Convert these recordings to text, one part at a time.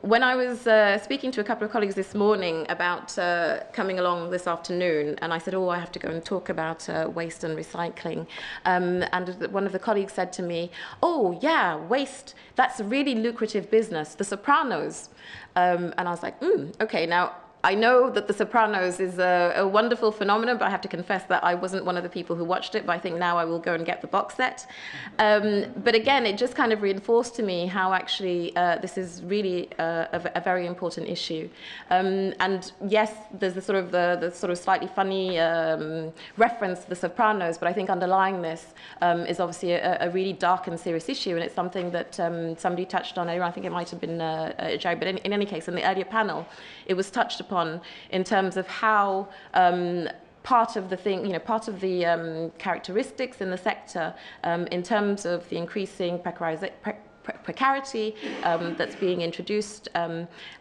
when I was speaking to a couple of colleagues this morning about coming along this afternoon, and I said, oh, I have to go and talk about waste and recycling, and one of the colleagues said to me, oh, yeah, waste, that's a really lucrative business, The Sopranos. And I was like, okay, now, I know that The Sopranos is a wonderful phenomenon, but I have to confess that I wasn't one of the people who watched it, but I think now I will go and get the box set. But again, it just kind of reinforced to me how actually this is really a very important issue. And yes, there's the sort of slightly funny reference to The Sopranos, but I think underlying this is obviously a really dark and serious issue, and it's something that somebody touched on earlier. I think it might have been Jerry, but in any case, in the earlier panel, it was touched upon in terms of how part of the characteristics in the sector, in terms of the increasing precarity that's being introduced,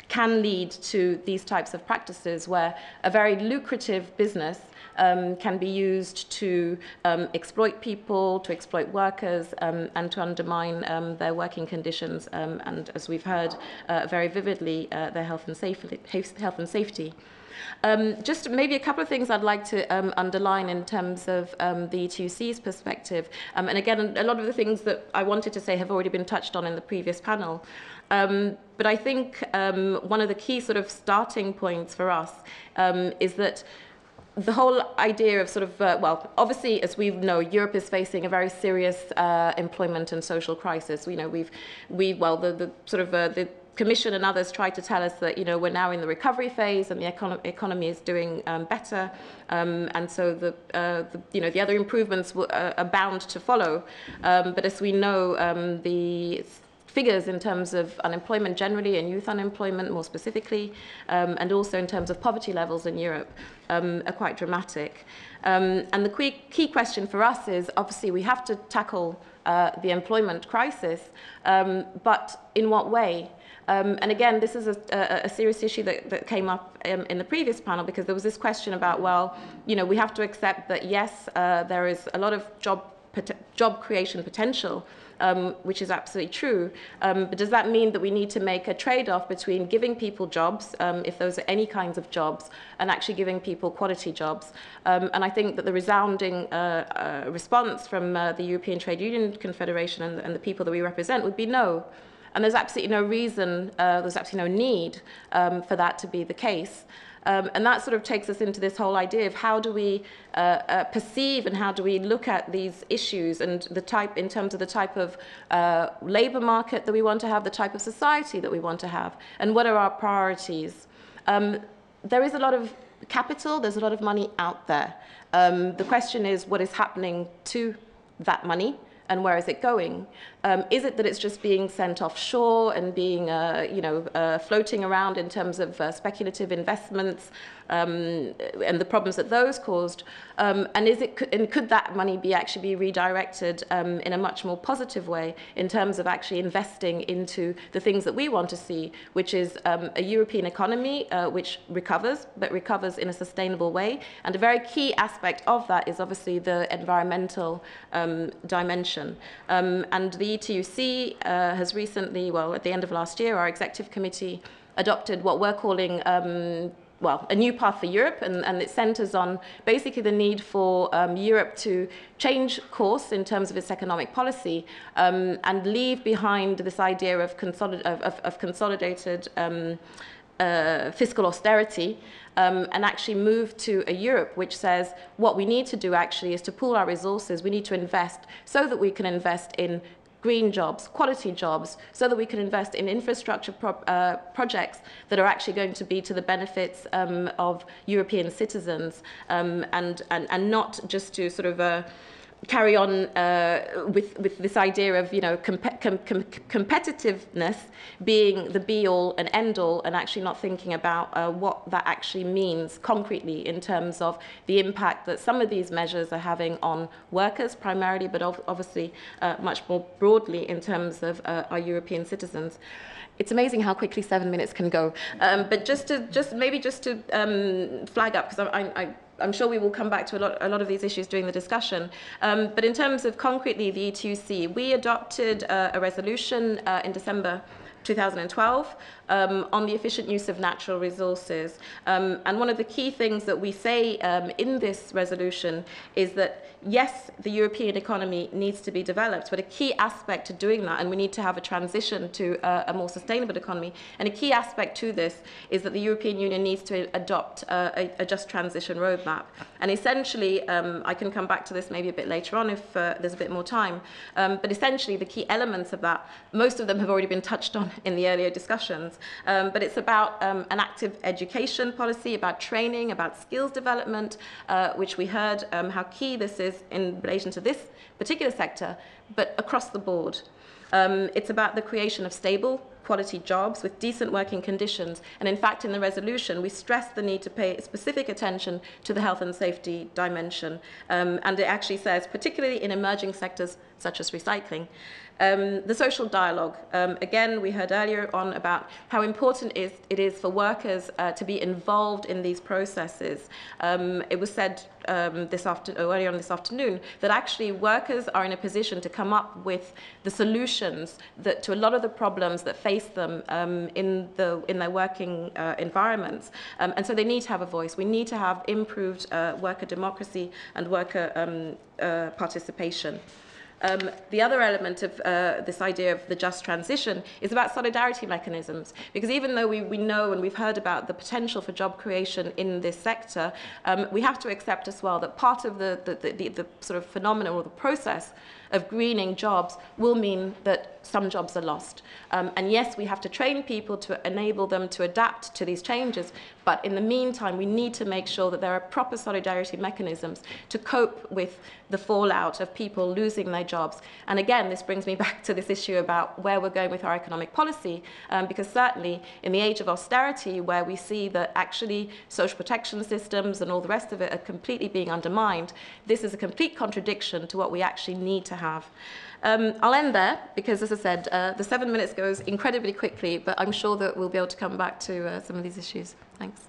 can lead to these types of practices where a very lucrative business can be used to exploit people, to exploit workers, and to undermine their working conditions, and as we've heard very vividly, their health and safety. Just maybe a couple of things I'd like to underline in terms of the ETUC's perspective. And again, a lot of the things that I wanted to say have already been touched on in the previous panel. But I think one of the key sort of starting points for us is that the whole idea of sort of, well, obviously, as we know, Europe is facing a very serious employment and social crisis. You know, the Commission and others tried to tell us that, you know, we're now in the recovery phase and the economy is doing better, and so the other improvements are bound to follow. But as we know, the figures in terms of unemployment generally and youth unemployment more specifically, and also in terms of poverty levels in Europe, are quite dramatic. And the key question for us is, obviously, we have to tackle the employment crisis, but in what way? And again, this is a serious issue that came up in the previous panel, because there was this question about, well, you know, we have to accept that, yes, there is a lot of job creation potential, which is absolutely true. But does that mean that we need to make a trade-off between giving people jobs, if those are any kinds of jobs, and actually giving people quality jobs? And I think that the resounding response from the European Trade Union Confederation and the people that we represent would be no. And there's absolutely no reason, there's absolutely no need for that to be the case. And that sort of takes us into this whole idea of how do we perceive and how do we look at these issues and the type, in terms of the type of labour market that we want to have, the type of society that we want to have, and what are our priorities. There is a lot of capital, there's a lot of money out there. The question is, what is happening to that money? And where is it going? Is it that it's just being sent offshore and being, floating around in terms of speculative investments and the problems that those caused? And could that money actually be redirected in a much more positive way in terms of actually investing into the things that we want to see, which is a European economy which recovers, but recovers in a sustainable way. And a very key aspect of that is obviously the environmental dimension. And the ETUC has recently, well, at the end of last year, our executive committee adopted what we're calling a new path for Europe, and it centres on basically the need for Europe to change course in terms of its economic policy and leave behind this idea of consolidated fiscal austerity, and actually move to a Europe which says what we need to do actually is to pool our resources. We need to invest so that we can invest in green jobs, quality jobs, so that we can invest in infrastructure projects that are actually going to be to the benefits of European citizens, and not just to sort of carry on with this idea of, you know, competitiveness being the be-all and end-all, and actually not thinking about what that actually means concretely in terms of the impact that some of these measures are having on workers primarily, but obviously much more broadly in terms of our European citizens. It's amazing how quickly 7 minutes can go. But just to flag up, because I'm sure we will come back to a lot of these issues during the discussion. But in terms of concretely the ETUC, we adopted a resolution in December 2012 on the efficient use of natural resources. And one of the key things that we say in this resolution is that, yes, the European economy needs to be developed, but a key aspect to doing that, and we need to have a transition to a more sustainable economy, and a key aspect to this is that the European Union needs to adopt a just transition roadmap. And essentially, I can come back to this maybe a bit later on if there's a bit more time, but essentially the key elements of that, most of them have already been touched on in the earlier discussions, but it's about an active education policy, about training, about skills development, which we heard how key this is in relation to this particular sector, but across the board. It's about the creation of stable, quality jobs with decent working conditions. And in fact, in the resolution, we stress the need to pay specific attention to the health and safety dimension. And it actually says, particularly in emerging sectors such as recycling. The social dialogue. Again, we heard earlier on about how important it is for workers to be involved in these processes. It was said earlier on this afternoon that actually workers are in a position to come up with the solutions to a lot of the problems that face them in their working environments. And so they need to have a voice. We need to have improved worker democracy and worker participation. The other element of this idea of the just transition is about solidarity mechanisms, because even though we know and we've heard about the potential for job creation in this sector, we have to accept as well that part of the sort of phenomenon or the process of greening jobs will mean that some jobs are lost. And yes, we have to train people to enable them to adapt to these changes, but in the meantime, we need to make sure that there are proper solidarity mechanisms to cope with the fallout of people losing their jobs. And again, this brings me back to this issue about where we're going with our economic policy, because certainly in the age of austerity, where we see that actually social protection systems and all the rest of it are completely being undermined, this is a complete contradiction to what we actually need to have. I'll end there because, as I said, the 7 minutes goes incredibly quickly, but I'm sure that we'll be able to come back to some of these issues. Thanks.